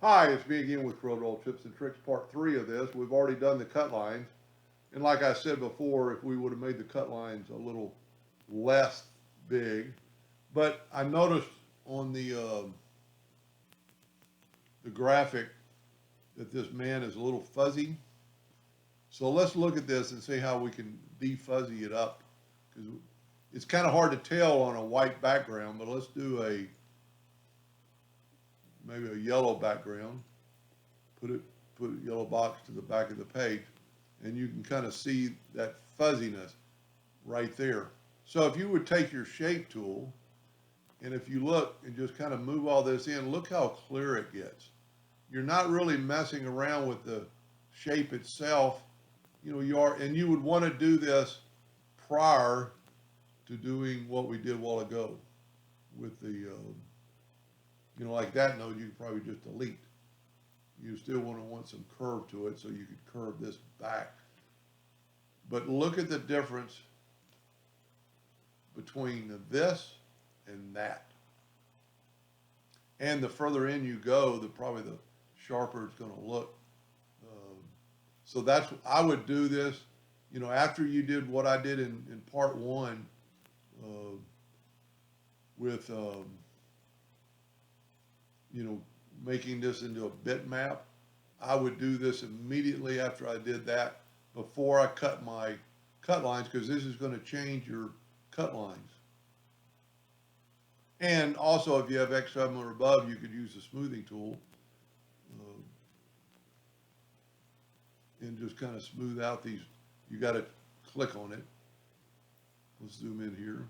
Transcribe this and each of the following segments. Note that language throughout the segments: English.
Hi, it's me again with Corel Tips and Tricks, part 3 of this. We've already done the cut lines. And like I said before, if we would have made the cut lines a little less big. But I noticed on the graphic that this man is a little fuzzy. So let's look at this and see how we can defuzzy it up. Because it's kind of hard to tell on a white background, but let's do maybe a yellow background. Put a yellow box to the back of the page, and you can kind of see that fuzziness right there. So if you would take your shape tool, and if you look and just kind of move all this in, look how clear it gets. You're not really messing around with the shape itself. You know, you are, and you would want to do this prior to doing what we did a while ago with the, like that node, you could probably just delete. You still want some curve to it, so you could curve this back. But look at the difference between this and that. And the further in you go, probably the sharper it's going to look. So I would do this, after you did what I did in part 1 with, making this into a bitmap. I would do this immediately after I did that, before I cut my cut lines, because this is going to change your cut lines. And also, if you have X7 or above, you could use the smoothing tool and just kind of smooth out these. You got to click on it. Let's zoom in here.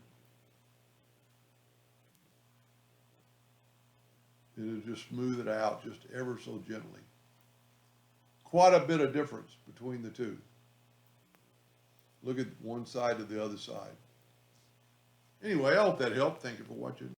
It'll just smooth it out just ever so gently. Quite a bit of difference between the two. Look at one side to the other side. Anyway, I hope that helped. Thank you for watching.